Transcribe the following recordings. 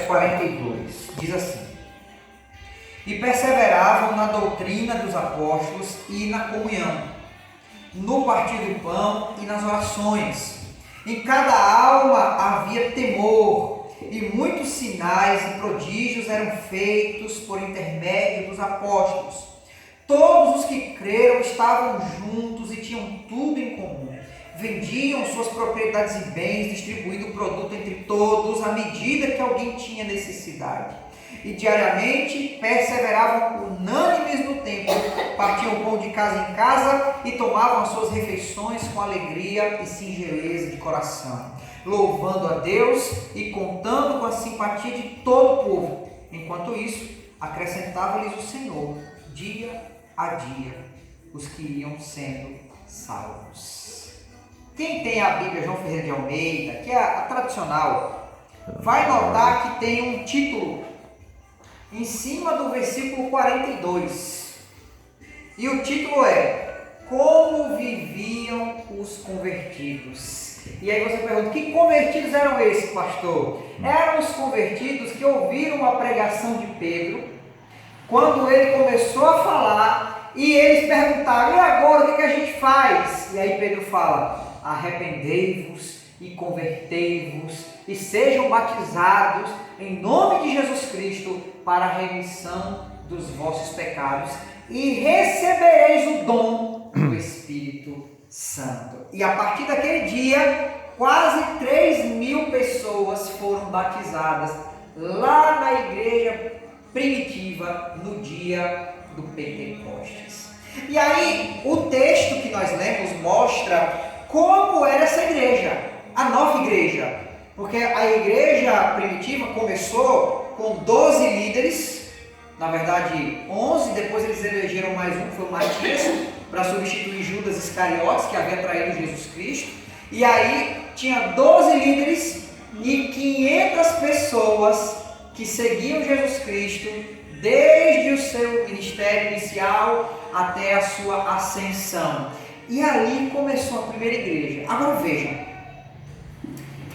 verso 42, diz assim: E perseveravam na doutrina dos apóstolos e na comunhão, no partir do pão e nas orações. Em cada alma havia temor, e muitos sinais e prodígios eram feitos por intermédio dos apóstolos. Todos os que creram estavam juntos e tinham tudo em comum. Vendiam suas propriedades e bens, distribuindo o produto entre todos à medida que alguém tinha necessidade. E diariamente perseveravam unânimes no templo, partiam o pão de casa em casa e tomavam as suas refeições com alegria e singeleza de coração, louvando a Deus e contando com a simpatia de todo o povo. Enquanto isso, acrescentava-lhes o Senhor, dia a dia, os que iam sendo salvos. Quem tem a Bíblia João Ferreira de Almeida, que é a tradicional, vai notar que tem um título em cima do versículo 42. E o título é Como Viviam os Convertidos. E aí você pergunta, que convertidos eram esses, pastor? Eram os convertidos que ouviram a pregação de Pedro, quando ele começou a falar, e eles perguntaram, e agora o que a gente faz? E aí Pedro fala, arrependei-vos e convertei-vos e sejam batizados em nome de Jesus Cristo para a remissão dos vossos pecados e recebereis o dom do Espírito Santo. E a partir daquele dia, quase 3.000 pessoas foram batizadas lá na igreja primitiva no dia do Pentecostes. E aí o texto que nós lemos mostra como era essa igreja, a nova igreja, porque a igreja primitiva começou com 12 líderes, na verdade 11, depois eles elegeram mais um, que foi o Matias, para substituir Judas Iscariotes, que havia traído Jesus Cristo, e aí tinha 12 líderes e 500 pessoas que seguiam Jesus Cristo desde o seu ministério inicial até a sua ascensão. E ali começou a primeira igreja. Agora vejam,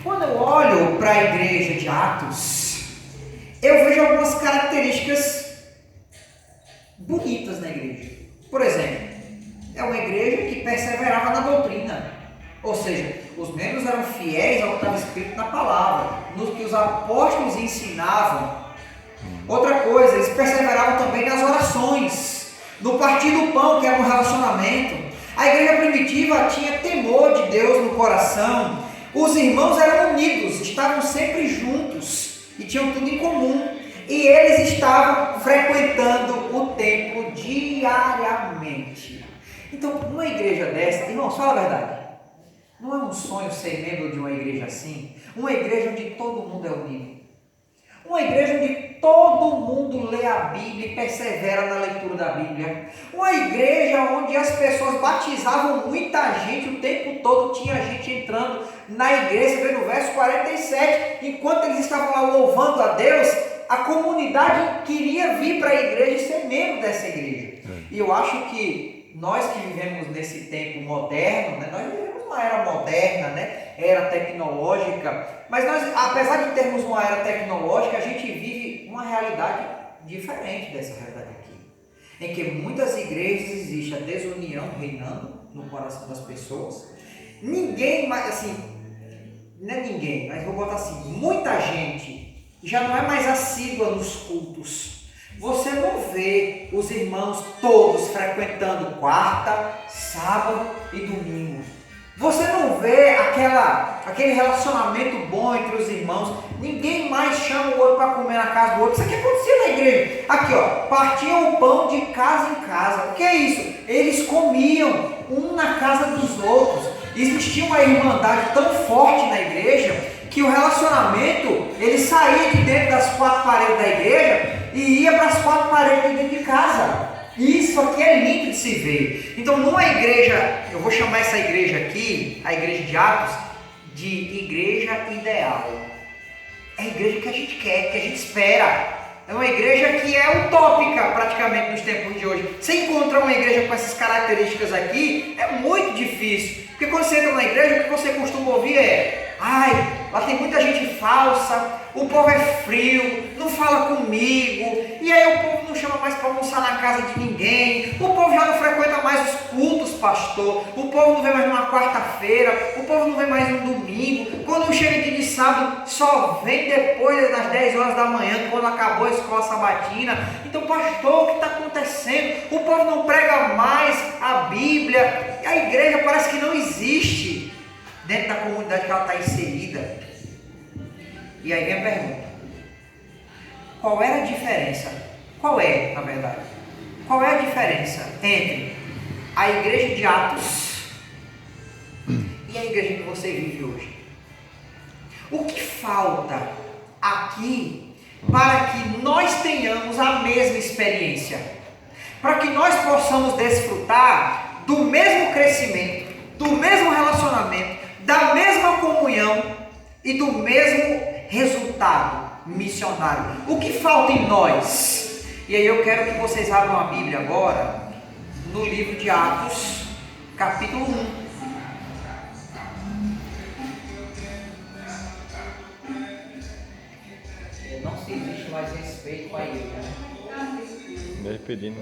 quando eu olho para a igreja de Atos, eu vejo algumas características bonitas na igreja. Por exemplo, é uma igreja que perseverava na doutrina, ou seja, os membros eram fiéis ao que estava escrito na palavra, no que os apóstolos ensinavam. Outra coisa, eles perseveravam também nas orações, no partir do pão, que era um relacionamento. A igreja primitiva tinha temor de Deus no coração. Os irmãos eram unidos, estavam sempre juntos e tinham tudo em comum. E eles estavam frequentando o templo diariamente. Então, uma igreja dessa, irmãos, fala a verdade, não é um sonho ser membro de uma igreja assim? Uma igreja onde todo mundo é unido. Uma igreja onde todo mundo lê a Bíblia e persevera na leitura da Bíblia. Uma igreja onde as pessoas batizavam muita gente, o tempo todo tinha gente entrando na igreja. Você vê no verso 47, enquanto eles estavam lá louvando a Deus, a comunidade queria vir para a igreja e ser membro dessa igreja. E eu acho que nós que vivemos nesse tempo moderno, né, nós vivemos uma era moderna, né, era tecnológica, mas nós, apesar de termos uma era tecnológica, a gente vive uma realidade diferente dessa realidade aqui, em que muitas igrejas existe a desunião reinando no coração das pessoas. Ninguém mais, assim, não é ninguém, mas vou botar assim, muita gente já não é mais assídua nos cultos. Você não vê os irmãos todos frequentando quarta, sábado e domingo. Você não vê aquele relacionamento bom entre os irmãos. Ninguém mais chama o outro para comer na casa do outro. Isso aqui acontecia na igreja. Aqui, ó, partiam o pão de casa em casa. O que é isso? Eles comiam um na casa dos outros. Existia uma irmandade tão forte na igreja que o relacionamento, ele saía de dentro das quatro paredes da igreja e ia para as quatro paredes de dentro de casa. Isso aqui é lindo de se ver. Então, numa igreja, eu vou chamar essa igreja aqui, a igreja de Atos, de igreja ideal. É a igreja que a gente quer, que a gente espera. É uma igreja que é utópica praticamente nos tempos de hoje. Você encontrar uma igreja com essas características aqui, é muito difícil. Porque quando você entra na igreja, o que você costuma ouvir é: ai, lá tem muita gente falsa, o povo é frio, não fala comigo, e aí o povo não chama mais para almoçar na casa de ninguém, o povo já não frequenta mais os cultos, pastor, o povo não vem mais numa quarta-feira, o povo não vem mais no domingo, quando chega dia de sábado, só vem depois das 10 horas da manhã, quando acabou a escola sabatina. Então, pastor, o que está acontecendo? O povo não prega mais a Bíblia, e a igreja parece que não existe dentro da comunidade que ela está inserida. E aí vem a pergunta: qual era a diferença? Qual é, na verdade? Qual é a diferença entre a igreja de Atos e a igreja que você vive hoje? O que falta aqui para que nós tenhamos a mesma experiência? Para que nós possamos desfrutar do mesmo crescimento, do mesmo relacionamento, da mesma comunhão e do mesmo resultado missionário. O que falta em nós? E aí eu quero que vocês abram a Bíblia agora no livro de Atos, capítulo 1. Não se existe mais respeito à igreja. Daí pedindo.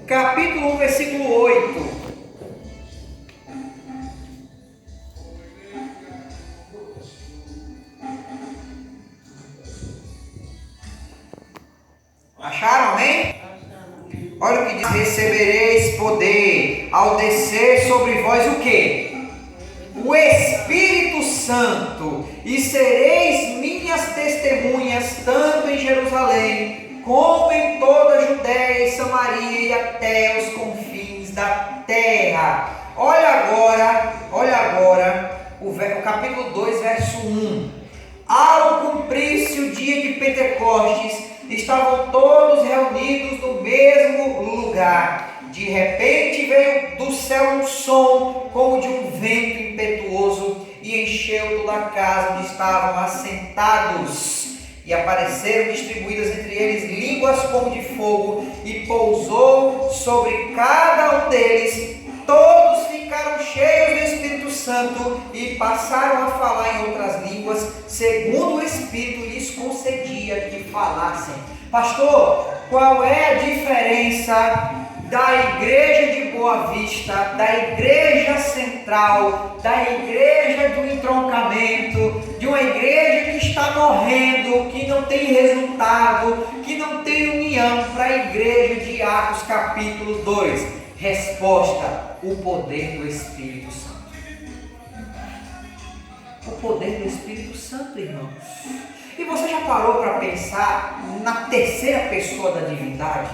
Capítulo 1, versículo 8. Acharam, amém? Olha o que diz: recebereis poder ao descer sobre vós o quê? O Espírito Santo, e sereis minhas testemunhas tanto em Jerusalém como em toda a Judéia e Samaria e até os confins da terra. Olha agora o capítulo 2, verso 1. Ao cumprir-se o dia de Pentecostes, estavam todos reunidos no mesmo lugar. De repente veio do céu um som como de um vento impetuoso e encheu toda a casa onde estavam assentados. E apareceram distribuídas entre eles línguas como de fogo, e pousou sobre cada um deles. Todos ficaram cheios do Espírito Santo e passaram a falar em outras línguas, segundo o Espírito lhes concedia que falassem. Pastor, qual é a diferença da igreja de Boa Vista, da igreja central, da igreja do entroncamento, de uma igreja que está morrendo, que não tem resultado, que não tem união, para a igreja de Atos capítulo 2? Resposta: o poder do Espírito Santo. O poder do Espírito Santo, irmãos. E você já parou para pensar na terceira pessoa da divindade?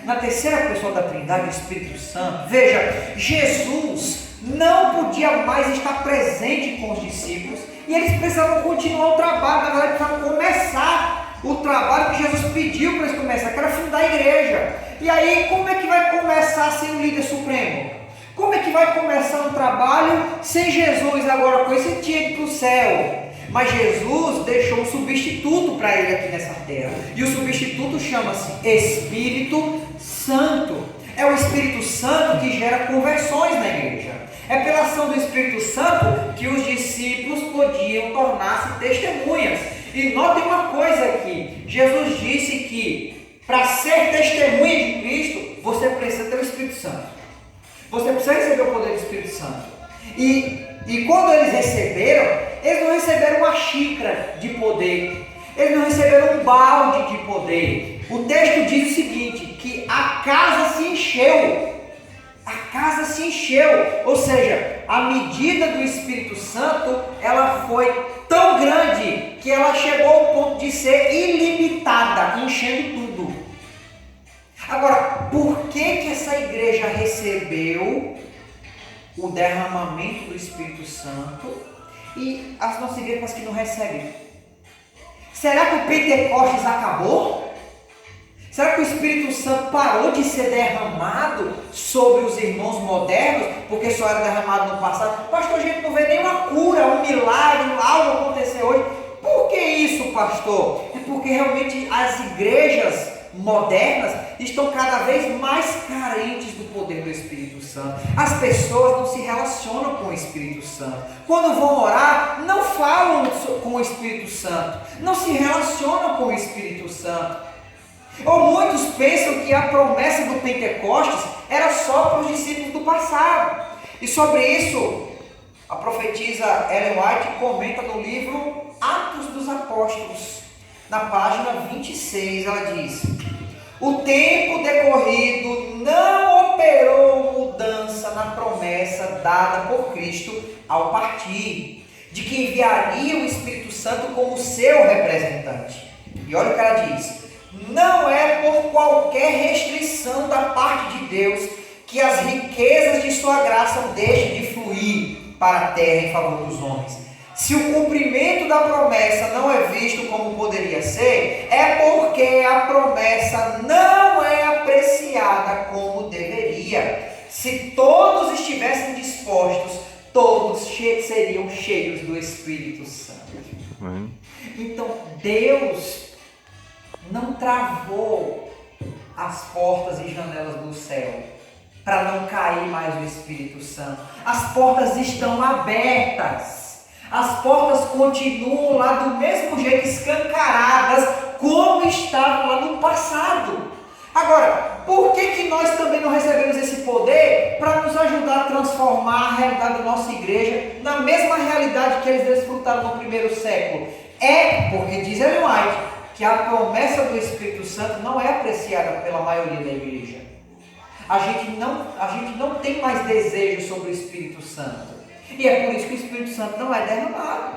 Na terceira pessoa da Trindade, o Espírito Santo? Veja, Jesus não podia mais estar presente com os discípulos e eles precisavam continuar o trabalho. Na verdade, precisavam começar o trabalho que Jesus pediu para eles começarem, que era fundar a igreja. E aí, como é que vai começar sem o líder supremo? Como é que vai começar um trabalho sem Jesus? Agora, com esse tinha que ir para o céu. Mas Jesus deixou um substituto para ele aqui nessa terra. E o substituto chama-se Espírito Santo. É o Espírito Santo que gera conversões na igreja. É pela ação do Espírito Santo que os discípulos podiam tornar-se testemunhas. E notem uma coisa aqui. Jesus disse que para ser testemunha de Cristo, você precisa ter o Espírito Santo. Você precisa receber o poder do Espírito Santo. E quando eles não receberam uma xícara de poder, eles não receberam um balde de poder. O texto diz o seguinte, que a casa se encheu. A casa se encheu, ou seja, a medida do Espírito Santo, ela foi tão grande que ela chegou ao ponto de ser ilimitada, enchendo tudo. Agora, por que essa igreja recebeu o derramamento do Espírito Santo e as nossas igrejas que não recebem? Será que o Pentecostes acabou? Será que o Espírito Santo parou de ser derramado sobre os irmãos modernos, porque só era derramado no passado? Pastor, a gente não vê nenhuma cura, um milagre, algo acontecer hoje. Por que isso, pastor? É porque realmente as igrejas modernas estão cada vez mais carentes do poder do Espírito Santo. As pessoas não se relacionam com o Espírito Santo. Quando vão orar, não falam com o Espírito Santo, não se relacionam com o Espírito Santo. Ou muitos pensam que a promessa do Pentecostes era só para os discípulos do passado. E sobre isso, a profetisa Ellen White comenta no livro Atos dos Apóstolos, na página 26, ela diz: o tempo decorrido não operou mudança na promessa dada por Cristo ao partir, de que enviaria o Espírito Santo como seu representante. E olha o que ela diz: não é por qualquer restrição da parte de Deus que as riquezas de sua graça deixem de fluir para a terra em favor dos homens. Se o cumprimento da promessa não é visto como poderia ser, é porque a promessa não é apreciada como deveria. Se todos estivessem dispostos, todos seriam cheios do Espírito Santo. Então Deus não travou as portas e janelas do céu para não cair mais o Espírito Santo. As portas estão abertas. As portas continuam lá do mesmo jeito, escancaradas, como estavam lá no passado. Agora, por que nós também não recebemos esse poder para nos ajudar a transformar a realidade da nossa igreja na mesma realidade que eles desfrutaram no primeiro século? É porque diz Ellen White que a promessa do Espírito Santo não é apreciada pela maioria da igreja. A gente não tem mais desejo sobre o Espírito Santo. E é por isso que o Espírito Santo não é derramado.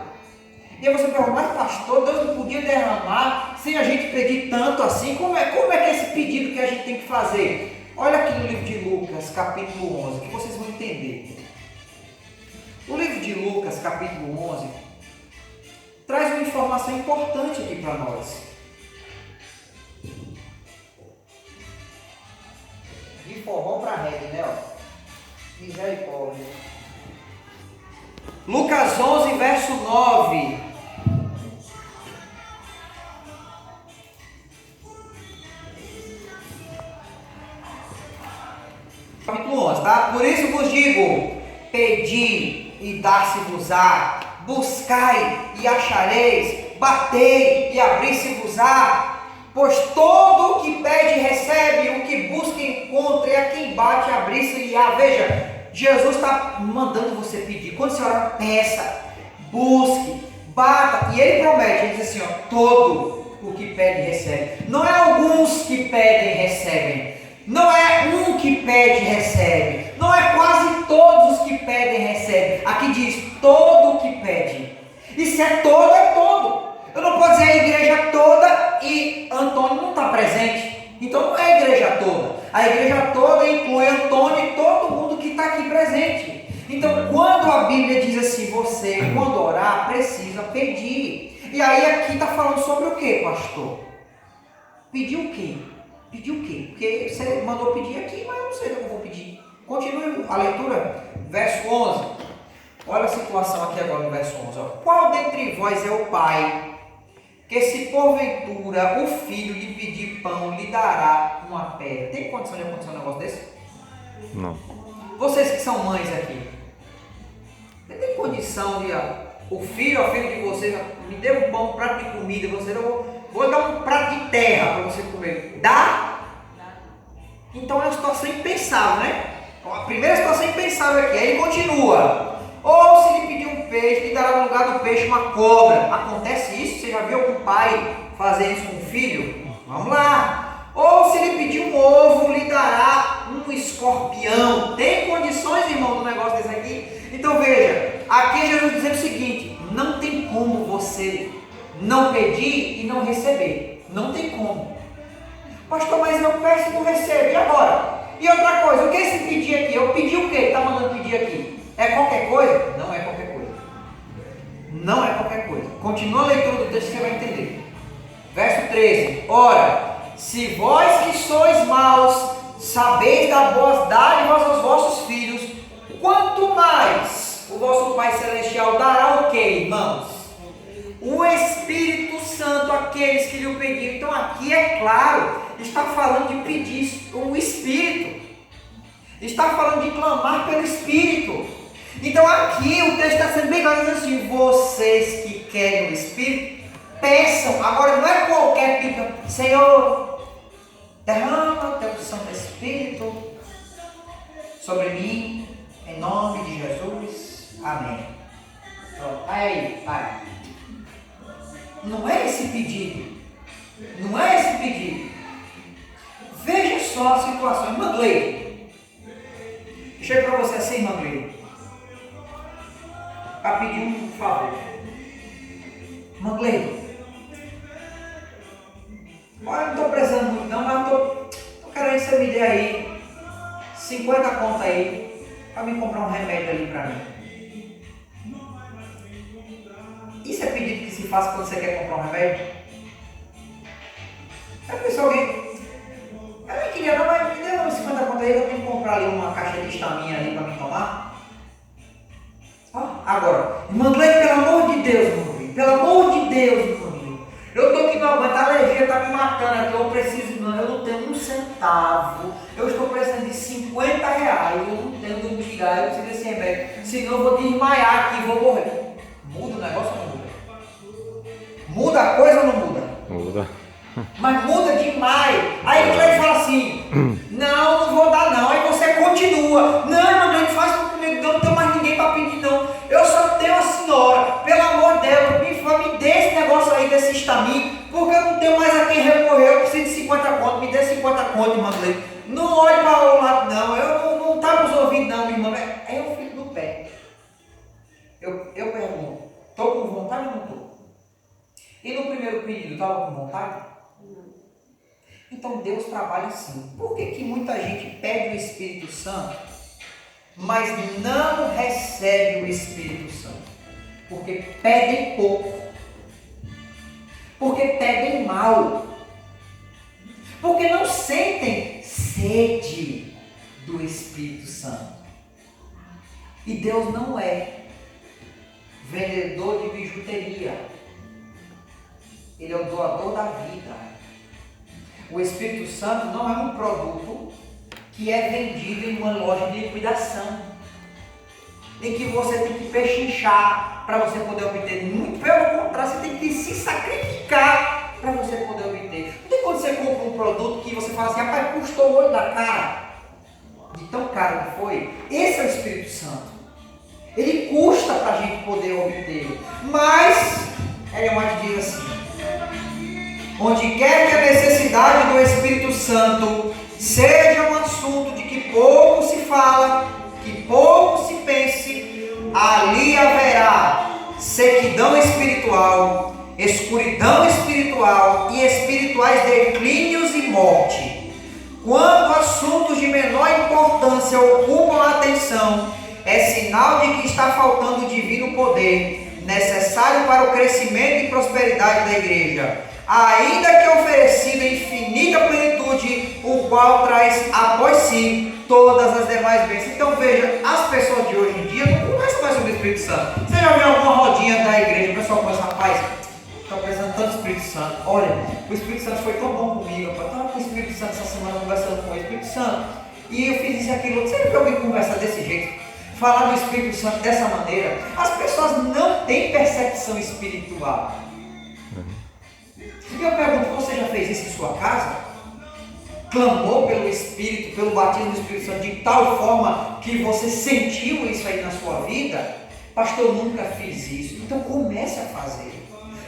E aí você pergunta: mas pastor, Deus não podia derramar sem a gente pedir tanto assim? Como é que é esse pedido que a gente tem que fazer? Olha aqui no livro de Lucas, capítulo 11, que vocês vão entender. O livro de Lucas, capítulo 11, traz uma informação importante aqui para nós. De forró para reggae, né? Misericórdia. Lucas 11, verso 9. Capítulo 11, tá? Por isso vos digo: pedi e dar-se-vos-á, buscai e achareis, batei e abrir-se-vos-á. Pois todo o que pede recebe, o que busca encontra, e a quem bate abrir-se-lhe-á. Veja, Jesus está mandando você pedir. Quando você orar, peça, busque, bata. E Ele promete, Ele diz assim: ó, todo o que pede recebe. Não é alguns que pedem e recebem. Não é um que pede e recebe. Não é quase todos os que pedem e recebem. Aqui diz todo o que pede. E se é todo, é todo. Eu não posso dizer a igreja toda e Antônio não está presente. Então não é a igreja toda. A igreja toda inclui Antônio e todo mundo que está aqui presente. Então quando a Bíblia diz assim: você, quando orar, precisa pedir. E aí aqui está falando sobre o que, pastor? Pedir o quê? Pedir o quê? Porque você mandou pedir aqui, mas eu não sei o que eu vou pedir. Continue a leitura, verso 11. Olha a situação aqui agora no verso 11. Ó. Qual dentre vós é o pai que, se porventura o filho lhe pedir pão, lhe dará uma pedra? Tem condição de acontecer um negócio desse? Não. Vocês que são mães aqui, tem condição de o filho de vocês me dê um pão, um prato de comida, você vou dar um prato de terra para você comer? Dá? Então é uma situação impensável, né? A primeira situação impensável aqui. Aí ele continua: ou se lhe pedir um peixe, lhe dará no lugar do peixe uma cobra. Acontece isso? Você já viu algum pai fazer isso com o filho? Vamos lá. Ou se lhe pedir um ovo, lhe dará um escorpião. Tem condições, irmão, do negócio desse aqui? Então veja, aqui Jesus dizendo o seguinte: não tem como você não pedir e não receber. Não tem como. Pastor, mas eu peço e não recebo. E agora? E outra coisa, o que é esse pedir aqui? Eu pedi o que? Está mandando pedir aqui? É qualquer coisa? Não é qualquer coisa. Não é qualquer coisa. Continua a leitura do texto que você vai entender. Verso 13. Ora, se vós que sois maus sabeis dar boas dádivas aos vossos filhos, quanto mais o vosso Pai Celestial dará o que, irmãos? O Espírito Santo a aqueles que lhe pediram. Então aqui é claro, está falando de pedir o Espírito. Está falando de clamar pelo Espírito. Então aqui o texto está sendo bem claro, dizendo assim, vocês que querem o Espírito, peçam. Agora não é qualquer pedido. Senhor, derrama o teu Santo Espírito sobre mim, em nome de Jesus. Amém. Pronto. Aí, Pai. Não é esse pedido. Não é esse pedido. Veja só a situação. Irmã Gleide, chego para você assim, irmã Gleide, para pedir um favor. Irmã Gleide, olha, não estou precisando muito não, mas estou querendo que você me dê aí 50 contas aí para me comprar um remédio ali para mim. Isso é pedido que se faz quando você quer comprar um remédio? É porque se alguém... Eu nem queria não, mas me deu 50 contas aí, eu tenho que comprar ali uma caixa de estaminha ali para me tomar. Agora, irmã Gleide, pelo amor de Deus, irmã Gleide, pelo amor de Deus, irmã Gleide, eu estou aqui não aguento, a alergia está me matando aqui, eu preciso, não, eu não tenho um centavo, eu estou precisando de 50 reais, eu não tenho de onde tirar, eu preciso desse remédio, senão eu vou desmaiar aqui e vou morrer. Muda o negócio ou não muda? Muda a coisa ou não muda? Muda. Mas muda demais. Aí o Gleide fala assim, não vou dar não. Aí você continua. Não, irmão Gleide, faz comigo, não tenho mais ninguém para pedir não. Eu só tenho a senhora. Pelo amor de Deus, me dê esse negócio aí desse estaminho, porque eu não tenho mais a quem recorrer. Eu preciso de 50 conto, me dê 50 conto, irmão Gleide. Não olhe para o lado não, eu não estava nos ouvindo não, minha irmã. Aí eu fico no pé. Eu pergunto, estou com vontade ou não estou? E no primeiro pedido, estava com vontade? Então Deus trabalha assim. Por que muita gente pede o Espírito Santo, mas não recebe o Espírito Santo? Porque pedem pouco. Porque pedem mal. Porque não sentem sede do Espírito Santo. E Deus não é vendedor de bijuteria. Ele é o doador da vida. O Espírito Santo não é um produto que é vendido em uma loja de liquidação, em que você tem que pechinchar para você poder obter. Muito pelo contrário, você tem que se sacrificar para você poder obter. Não tem quando você compra um produto que você fala assim, rapaz, custou o olho da cara, de tão caro que foi. Esse é o Espírito Santo. Ele custa para a gente poder obter. Mas, Ellen White diz assim, onde quer que a necessidade do Espírito Santo seja um assunto de que pouco se fala, que pouco se pense, ali haverá sequidão espiritual, escuridão espiritual e espirituais declínios e morte. Quando assuntos de menor importância ocupam a atenção, é sinal de que está faltando o divino poder necessário para o crescimento e prosperidade da igreja, ainda que oferecido em infinita plenitude, o qual traz após si todas as demais bênçãos. Então veja, as pessoas de hoje em dia não conversam mais sobre o Espírito Santo. Você já viu alguma rodinha da igreja, o pessoal começa, rapaz, estou precisando tanto do Espírito Santo. Olha, o Espírito Santo foi tão bom comigo, eu estava com o Espírito Santo essa semana conversando com o Espírito Santo, e eu fiz isso e aquilo. Você já viu alguém conversar desse jeito? Falar do Espírito Santo dessa maneira? As pessoas não têm percepção espiritual. E eu pergunto, você já fez isso em sua casa? Clamou pelo Espírito, pelo batismo do Espírito Santo de tal forma que você sentiu isso aí na sua vida? Pastor, eu nunca fiz isso. Então comece a fazer.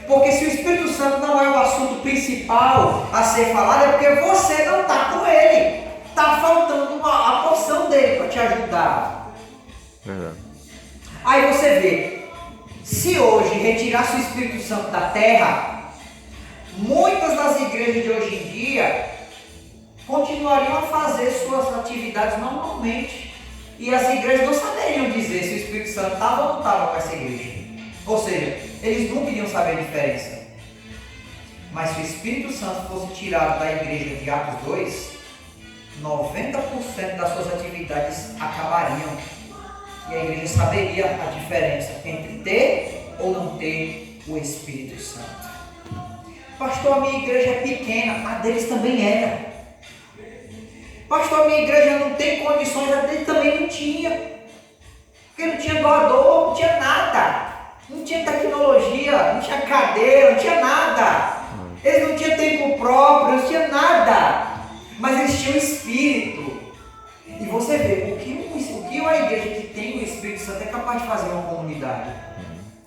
Porque se o Espírito Santo não é o assunto principal a ser falado, é porque você não está com ele. Está faltando a porção dele para te ajudar. Aí você vê, se hoje retirasse o Espírito Santo da terra, muitas das igrejas de hoje em dia continuariam a fazer suas atividades normalmente. E as igrejas não saberiam dizer se o Espírito Santo estava ou não estava com essa igreja. Ou seja, eles nunca iriam saber a diferença. Mas se o Espírito Santo fosse tirado da igreja de Atos 2, 90% das suas atividades acabariam. E a igreja saberia a diferença entre ter ou não ter o Espírito Santo. Pastor, a minha igreja é pequena. A deles também era. Pastor, a minha igreja não tem condições. A deles também não tinha. Porque não tinha doador, não tinha nada. Não tinha tecnologia, não tinha cadeira, não tinha nada. Eles não tinham tempo próprio, não tinha nada. Mas eles tinham Espírito. E você vê, o que uma igreja que tem o Espírito Santo é capaz de fazer uma comunidade.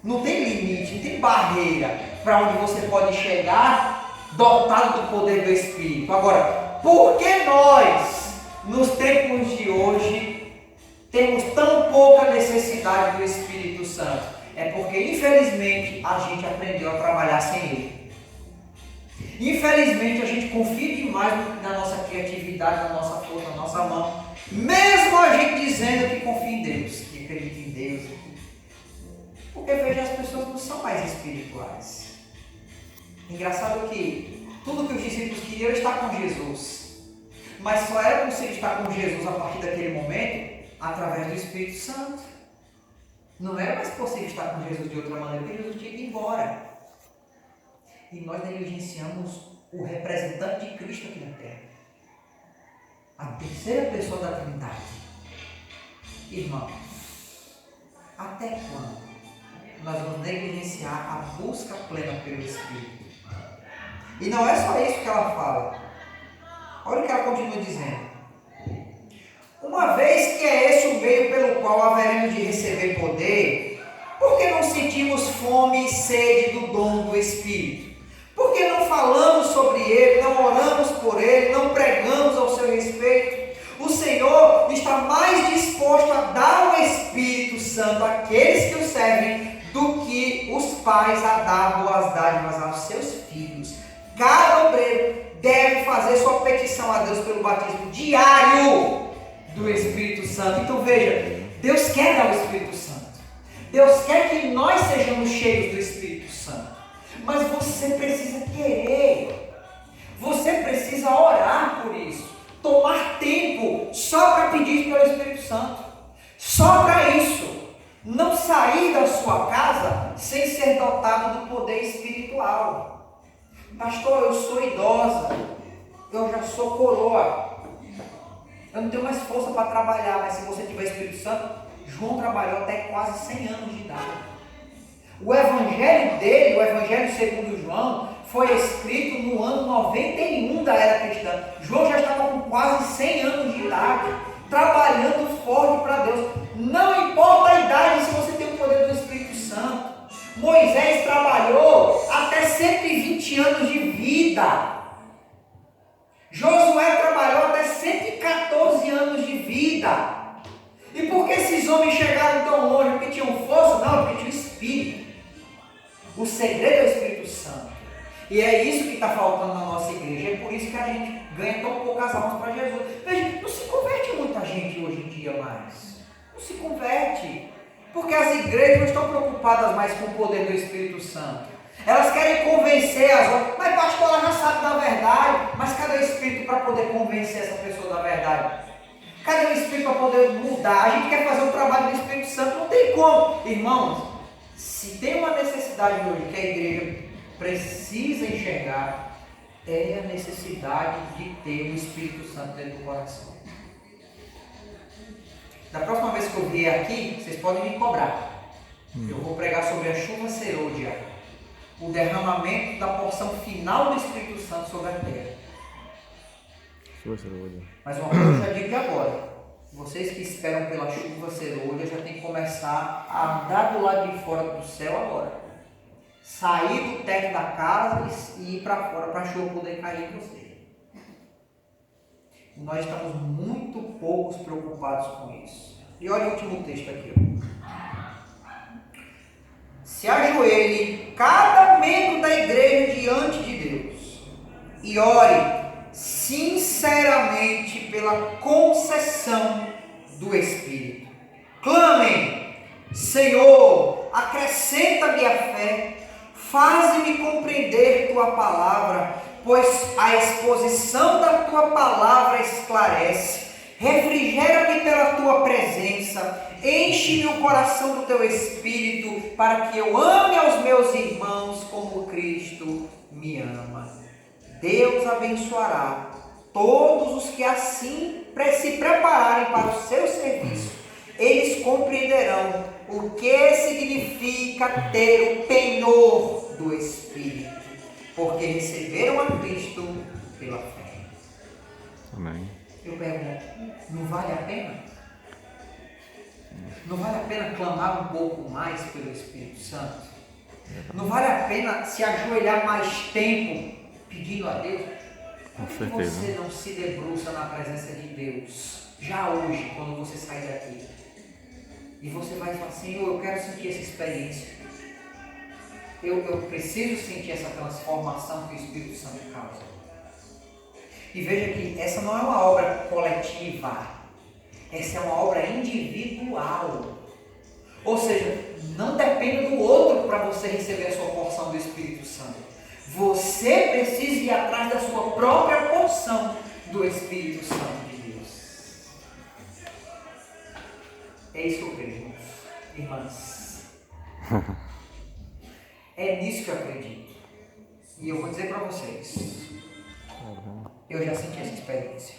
Não tem limite, não tem barreira para onde você pode chegar dotado do poder do Espírito. Agora, por que nós, nos tempos de hoje, temos tão pouca necessidade do Espírito Santo? É porque, infelizmente, a gente aprendeu a trabalhar sem ele. Infelizmente, a gente confia demais na nossa criatividade, na nossa força, na nossa mão. Mesmo a gente dizendo que confia em Deus, que acredita em Deus. Porque, veja, as pessoas não são mais espirituais. Engraçado que tudo que os discípulos queriam era estar com Jesus. Mas só era possível estar com Jesus a partir daquele momento através do Espírito Santo. Não era mais possível estar com Jesus de outra maneira, porque Jesus tinha ido embora. E nós negligenciamos o representante de Cristo aqui na terra. A terceira pessoa da Trindade. Irmãos, até quando nós vamos negligenciar a busca plena pelo Espírito? E não é só isso que ela fala. Olha o que ela continua dizendo. Uma vez que é esse o meio pelo qual haveremos de receber poder, por que não sentimos fome e sede do dom do Espírito? Por que não falamos sobre ele, não oramos por ele, não pregamos ao seu respeito? O Senhor está mais disposto a dar o Espírito Santo àqueles que o servem do que os pais a dar boas dádivas aos seus filhos. Cada obreiro deve fazer sua petição a Deus pelo batismo diário do Espírito Santo. Então veja, Deus quer dar o Espírito Santo. Deus quer que nós sejamos cheios do Espírito Santo. Mas você precisa querer. Você precisa orar por isso. Tomar tempo só para pedir pelo Espírito Santo. Só para isso. Não sair da sua casa sem ser dotado do poder espiritual. Pastor, eu sou idosa. Eu já sou coroa. Eu não tenho mais força para trabalhar, mas se você tiver Espírito Santo, João trabalhou até quase 100 anos de idade. O evangelho dele, o evangelho segundo João, foi escrito no ano 91 da era cristã. João já estava com quase 100 anos de idade, trabalhando forte para Deus. Não importa a idade se você tem o poder do Espírito Santo. Moisés trabalhou até 120 anos de vida. Josué trabalhou até 114 anos de vida. E por que esses homens chegaram tão longe? Porque tinham força? Não, porque tinham Espírito. O segredo é o Espírito Santo. E é isso que está faltando na nossa igreja. É por isso que a gente ganha tão poucas almas para Jesus. Veja, não se converte muita gente hoje em dia mais. Não se converte. Porque as igrejas não estão preocupadas mais com o poder do Espírito Santo. Elas querem convencer as outras. Mas pastor, ela já sabe da verdade. Mas cadê o Espírito para poder convencer essa pessoa da verdade? Cadê o Espírito para poder mudar? A gente quer fazer o trabalho do Espírito Santo. Não tem como. Irmãos, se tem uma necessidade hoje que a igreja precisa enxergar, é a necessidade de ter o Espírito Santo dentro do coração. Da próxima vez que eu vier aqui, vocês podem me cobrar. Eu vou pregar sobre a chuva serôdia, o derramamento da porção final do Espírito Santo sobre a terra. Mas uma coisa eu já digo agora. Vocês que esperam pela chuva serôdia já tem que começar a andar do lado de fora do céu agora. Sair do teto da casa e ir para fora para a chuva poder cair em vocês. Nós estamos muito poucos preocupados com isso. E olha o último texto aqui. Se ajoelhe cada membro da igreja diante de Deus e ore sinceramente pela concessão do Espírito. Clamem: Senhor, acrescenta-me a fé, faze-me compreender tua palavra, pois a exposição da tua palavra esclarece. Refrigera-me pela tua presença, enche-me o coração do teu Espírito, para que eu ame aos meus irmãos como Cristo me ama. Deus abençoará todos os que assim se prepararem para o seu serviço. Eles compreenderão o que significa ter o penhor do Espírito, porque receberam a Cristo pela fé. Amém. Eu pergunto, não vale a pena? Não vale a pena clamar um pouco mais pelo Espírito Santo? Não vale a pena se ajoelhar mais tempo pedindo a Deus? Com Por que certeza. você não se debruça na presença de Deus, já hoje, quando você sair daqui? E você vai falar, Senhor, eu quero sentir essa experiência. Eu preciso sentir essa transformação que o Espírito Santo causa. E veja que essa não é uma obra coletiva, essa é uma obra individual. Ou seja, não depende do outro para você receber a sua porção do Espírito Santo. Você precisa ir atrás da sua própria porção do Espírito Santo de Deus. É isso que eu creio, irmãs. É nisso que eu acredito. E eu vou dizer para vocês, eu já senti essa experiência.